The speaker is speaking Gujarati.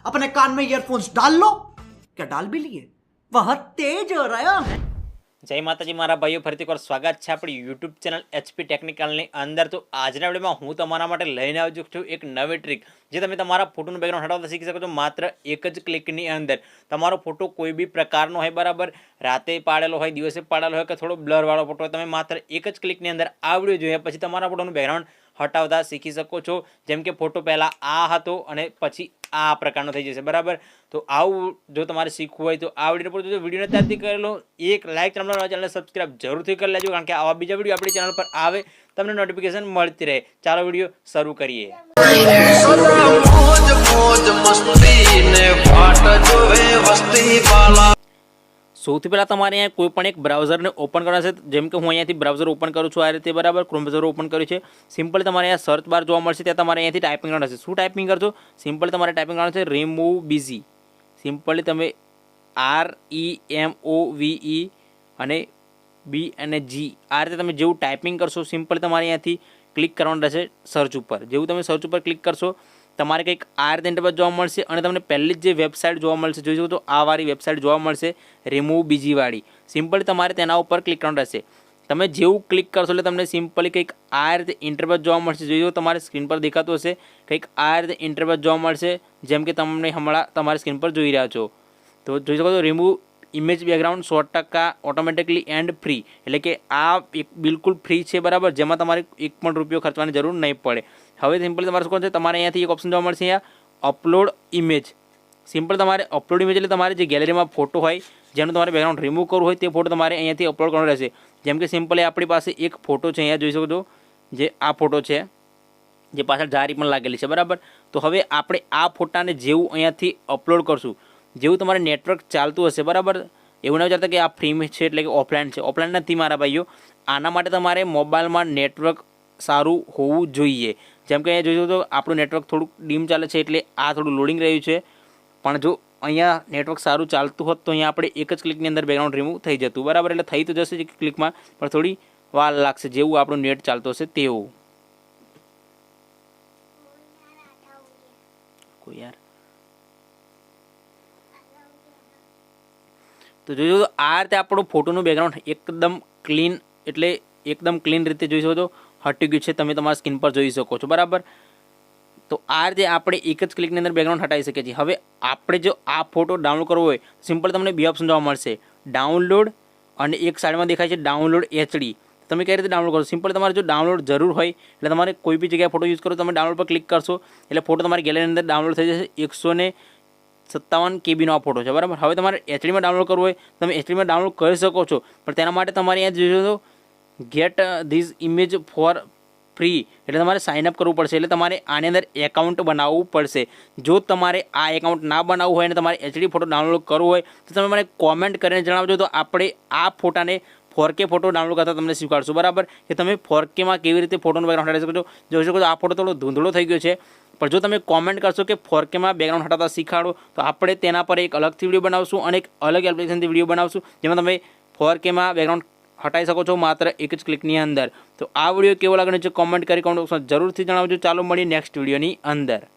अपने कान में ईयरफोन्स डाल लो। क्या डाल भी लिए? वह तेज हो रहा है। जय माताजी मारा भाईओ फरीથી એકવાર સ્વાગત છે આપણી યુટ્યુબ ચેનલ એચપી ટેકનિકલની અંદર। તો આજના વિડીયોમાં હું તમારા માટે લઈને આવ્યો છું એક નવી ટ્રીક, જે તમે તમારા ફોટોનું બેકગ્રાઉન્ડ હટાવતા શીખી શકો છો માત્ર એક જ ક્લિકની અંદર। તમારો ફોટો કોઈ બી પ્રકારનો હોય, બરાબર, રાતે પાડેલો હોય, દિવસે પાડેલો હોય કે થોડો બ્લરવાળો ફોટો હોય, તમે માત્ર એક જ ક્લિકની અંદર આ વિડીયો જોયા પછી તમારા ફોટોનું બેકગ્રાઉન્ડ હટાવતા શીખી શકો છો। જેમ કે ફોટો પહેલાં આ હતો અને પછી આ પ્રકારનો થઈ જશે, બરાબર। તો આવું જો તમારે શીખવું હોય તો આ વિડીયો પર વિડીયોને ત્યારથી કરેલો એક લાઇક, તમારા ચેનલને સબસ્ક્રાઇબ જરૂરથી કરી લેજો, કારણ કે આવા બીજા વિડીયો આપણી ચેનલ પર આવે તમને નોટિફિકેશન મળતી રહે। ચાલો વિડીયો શરૂ કરીએ। સૌથી પહેલાં તમારે અહીંયા કોઈ પણ એક બ્રાઉઝરને ઓપન કરવાનું છે। જેમ કે હું અહીંયાથી બ્રાઉઝર ઓપન કરું છું આ રીતે, બરાબર, ક્રોમ બ્રાઉઝર ઓપન કર્યું છે। સિમ્પલ તમારે અહીંયા સર્ચ બાર જોવા મળશે, ત્યાં તમારે અહીંયાથી ટાઈપિંગ કરવાનું છે। શું ટાઈપિંગ કરશો? સિમ્પલ તમારે ટાઈપિંગ કરવાનું છે રિમૂવ બીઝી। સિમ્પલી તમે REMOVE અને B અને G આ રીતે તમે જેવું ટાઈપિંગ કરશો, સિમ્પલ તમારે અહીંયાથી ક્લિક કરવાનું રહેશે સર્ચ ઉપર। જેવું તમે સર્ચ ઉપર ક્લિક કરશો તમારે કંઈક આ રીતે ઇન્ટરફેસ જોવા મળશે અને તમને પહેલી જ જે વેબસાઇટ જોવા મળશે, જોઈ શકો તો આ વાળી વેબસાઇટ જોવા મળશે, રિમૂવ બીજી વાળી। સિમ્પલી તમારે તેના ઉપર ક્લિક કરવાનું રહેશે। તમે જેવું ક્લિક કરશો એટલે તમને સિમ્પલી કંઈક આ રીતે ઇન્ટરફેસ જોવા મળશે, જોઈ શકો તમારી સ્ક્રીન પર દેખાતું હશે, કંઈક આ રીતે ઇન્ટરફેસ જોવા મળશે, જેમ કે તમને હમણાં તમારી સ્ક્રીન પર જોઈ રહ્યા છો। તો જોઈ શકો છો remove image background 100% automatically and free, એટલે કે આ એક બિલકુલ ફ્રી છે, બરાબર, જેમાં તમારે એક પણ રૂપિયો ખર્ચવાની જરૂર નહીં પડે। હવે સિમ્પલ તમારે શું છે, તમારે અહીંયાથી એક ઓપ્શન જોવા મળશે, અહીંયા અપલોડ ઇમેજ। સિમ્પલ તમારે અપલોડ ઇમેજ એટલે તમારે જે ગેલેરીમાં ફોટો હોય, જેનું તમારે બેકગ્રાઉન્ડ રિમૂવ કરવું હોય તે ફોટો તમારે અહીંયાથી અપલોડ કરવાનો રહેશે। જેમ કે સિમ્પલી આપણી પાસે એક ફોટો છે, અહીંયા જોઈ શકો છો, જે આ ફોટો છે, જે પાછળ જારી પણ લાગેલી છે, બરાબર। તો હવે આપણે આ ફોટાને જેવું અહીંયાથી અપલોડ કરશું, જેવું તમારે નેટવર્ક ચાલતું હશે, બરાબર, એવું ના વિચારતા કે આ ફ્રી છે એટલે કે ઓફલાઈન છે, ઓફલાઈન નથી મારા ભાઈઓ। આના માટે તમારે મોબાઈલમાં નેટવર્ક સારું હોવું જોઈએ। જેમ કે અહીંયા જોઈશું તો આપણું નેટવર્ક થોડુંક ડીમ ચાલે છે એટલે આ થોડું લોડિંગ રહ્યું છે, પણ જો અહીંયા નેટવર્ક સારું ચાલતું હોત તો અહીંયા આપણે એક જ ક્લિકની અંદર બેકગ્રાઉન્ડ રિમૂવ થઈ જતું, બરાબર। એટલે થઈ તો જશે એક ક્લિકમાં, પણ થોડી વાર લાગશે જેવું આપણું નેટ ચાલતું હશે તેવું। કોઈ યાર તો જોઈ શકો આ રીતે આપણું ફોટોનું બેકગ્રાઉન્ડ એકદમ ક્લીન, એટલે એકદમ ક્લીન રીતે જોઈ શકો છો હટી ગયું છે, તમે તમારા સ્ક્રીન પર જોઈ શકો છો, બરાબર। તો આ રીતે આપણે એક જ ક્લિકની અંદર બેકગ્રાઉન્ડ હટાવી શકીએ છીએ। હવે આપણે જો આ ફોટો ડાઉનલોડ કરવો હોય, સિમ્પલ તમને બે ઓપ્શન જોવા મળશે, ડાઉનલોડ અને એક સાઈડમાં દેખાય છે ડાઉનલોડ HD। તમે કઈ રીતે ડાઉનલોડ કરો? સિમ્પલ તમારે જો ડાઉનલોડ જરૂર હોય એટલે તમારે કોઈ બી જગ્યાએ ફોટો યુઝ કરો, તમે ડાઉનલોડ પર ક્લિક કરશો એટલે ફોટો તમારી ગેલેરીની અંદર ડાઉનલોડ થઈ જશે। 157 KB નો આ ફોટો છે, બરાબર। હવે તમારે HDમાં ડાઉનલોડ કરવું હોય તમે HDમાં ડાઉનલોડ કરી શકો છો, પણ તેના માટે તમારે અહીંયા જોજો તો get this image for free એટલે તમારે સાઇનઅપ કરવું પડશે, એટલે તમારે આની અંદર એકાઉન્ટ બનાવવું પડશે। જો તમારે આ એકાઉન્ટ ના બનાવવું હોય અને તમારે HD ફોટો ડાઉનલોડ કરવો હોય તો તમે મને કોમેન્ટ કરીને જણાવજો, તો આપણે આ ફોટાને 4K ફોટો ડાઉનલોડ કરતા તમને શીખવાડશું, બરાબર, કે તમે 4Kમાં કેવી રીતે ફોટોનું બેકગ્રાઉન્ડ હટાવી શકો છો। જોઈ શકો છો આ ફોટો થોડો ધૂંધળો થઈ ગયો છે, પણ જો તમે કોમેન્ટ કરશો કે 4Kમાં બેકગ્રાઉન્ડ હટાવતા શીખાડો તો આપણે તેના પર એક અલગથી વિડીયો બનાવશું અને એક અલગ એપ્લિકેશનથી વિડીયો બનાવશું, જેમાં તમે 4Kમાં બેકગ્રાઉન્ડ હટાવી શકો છો માત્ર એક જ ક્લિકની અંદર। તો આ વિડીયો કેવો લાગે છે કોમેન્ટ કરી જરૂરથી જણાવજો। ચાલો મળીએ નેક્સ્ટ વિડીયોની અંદર।